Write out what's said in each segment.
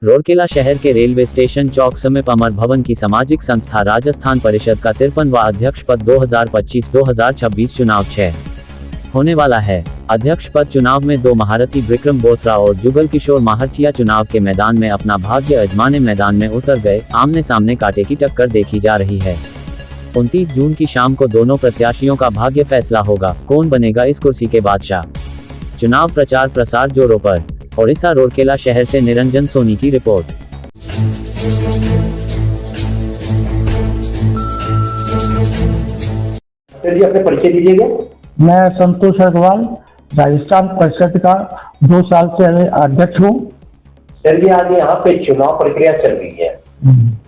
रूरकेला शहर के railway station चौक समीप अमर भवन की सामाजिक संस्था राजस्थान परिषद का 53वां अध्यक्ष पद 2025-2026 चुनाव 6 होने वाला है। अध्यक्ष पद चुनाव में दो महारथी विक्रम बोथरा और जुगल किशोर माहरटिया चुनाव के मैदान में अपना भाग्य आजमाने मैदान में उतर गए। आमने सामने कांटे की टक्कर देखी जा रही है। 29 जून की शाम को दोनों प्रत्याशियों का भाग्य फैसला होगा, कौन बनेगा इस कुर्सी के बादशाह। चुनाव प्रचार प्रसार जोरों पर। ओडिशा रूरकेला शहर से निरंजन सोनी की रिपोर्ट। चलिए अपने परिचय दीजिएगा। मैं संतोष अग्रवाल राजस्थान परिषद का 2 साल से अध्यक्ष हूँ। सर जी आज यहाँ पे चुनाव प्रक्रिया चल रही है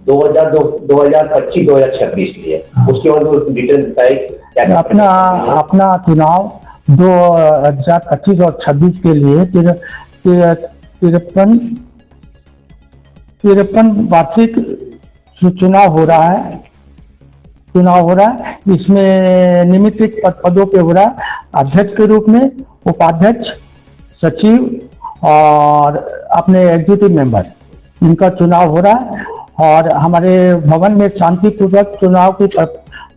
2025-2026 के लिए, उसके बाद डिटेल बताइए। अपना चुनाव 2025 और 26 के लिए 53 वार्षिक चुनाव हो रहा है। इसमें निम्नलिखित पदों पे हो रहा है। अध्यक्ष के रूप में, उपाध्यक्ष, सचिव और अपने एग्जीक्यूटिव मेंबर, इनका चुनाव हो रहा है। और हमारे भवन में शांतिपूर्वक चुनाव की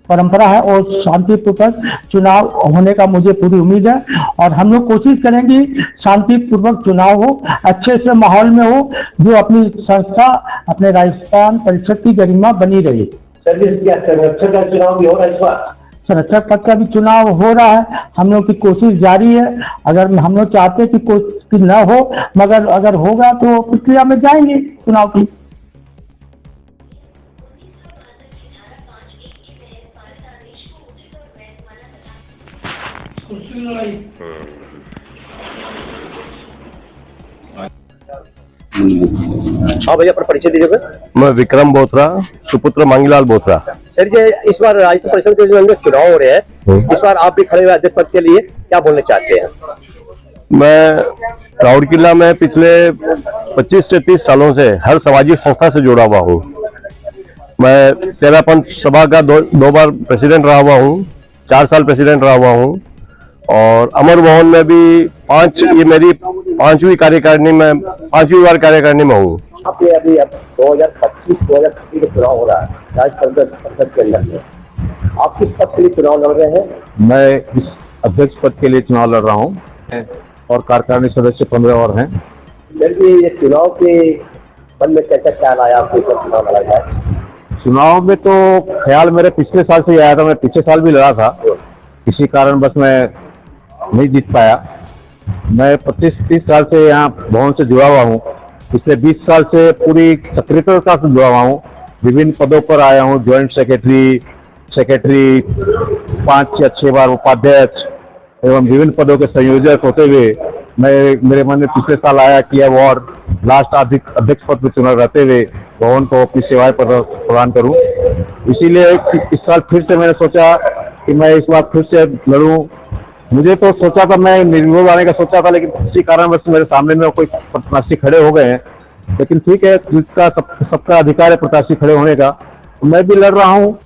परंपरा है और शांतिपूर्वक चुनाव होने का मुझे पूरी उम्मीद है। और हम लोग कोशिश करेंगे शांतिपूर्वक चुनाव हो, अच्छे से माहौल में हो, जो अपनी संस्था, अपने राजस्थान परिषद की गरिमा बनी रहे। सर जी क्या संरक्षक का चुनाव भी हो रहा है इस बार? संरक्षक पद का भी चुनाव हो रहा है। हम लोग की कोशिश जारी है। अगर हम लोग चाहते हैं कि कोशिश न हो, मगर अगर होगा तो प्रक्रिया में जाएंगे चुनाव की। हाँ भैया अपना परिचय दीजिएगा। मैं विक्रम बोथरा, सुपुत्र मांगीलाल बोथरा। सर जी इस बार राजस्थान परिषद के जो चुनाव हो रहे हैं, इस बार आप भी खड़े हुए अध्यक्ष पद के लिए क्या बोलना चाहते हैं? मैं राउरकेला में पिछले 25 से 30 सालों से हर सामाजिक संस्था से जुड़ा हुआ हूँ। मैं तेरा पंथ सभा का दो बार प्रेसिडेंट रहा हुआ हूँ, 4 साल प्रेसिडेंट रहा हुआ हूँ। और अमर भवन में भी ये मेरी 5वीं कार्यकारिणी में 5वीं बार कार्यकारिणी में हूँ। अभी 2025-2026 का चुनाव हो रहा है राजस्थान परिषद के अंदर में, आप किस पद के लिए चुनाव लड़ रहे हैं? मैं इस अध्यक्ष पद के लिए चुनाव लड़ रहा हूँ और कार्यकारिणी सदस्य 15 और हैं। सर जी ये चुनाव के मन में कैसा ख्याल आया आपको चुनाव लड़ा जाए? चुनाव में तो ख्याल मेरे पिछले साल से ही आया था। मैं पिछले साल भी लड़ा था, किसी कारण बस मैं नहीं जीत पाया। मैं 25-30 साल से यहाँ भवन से जुड़ा हुआ हूँ। पिछले 20 साल से पूरी सक्रियता से जुड़ा हुआ हूँ। विभिन्न पदों पर आया हूँ, ज्वाइंट सेक्रेटरी 5 या 6 बार उपाध्यक्ष एवं विभिन्न पदों के संयोजक होते हुए मेरे मन में पिछले साल आया कि अब और लास्ट अध्यक्ष पद पर चुनाव रहते हुए भवन को अपनी सेवाएं प्रदान करूं। इसीलिए इस साल फिर से मैंने सोचा कि मैं इस बार फिर से लड़ूं। मुझे तो सोचा था, मैं निर्विरोध आने का सोचा था, लेकिन किसी कारणवश मेरे सामने में कोई प्रत्याशी खड़े हो गए हैं। लेकिन ठीक है, जिसका सबका अधिकार है प्रत्याशी खड़े होने का। मैं भी लड़ रहा हूँ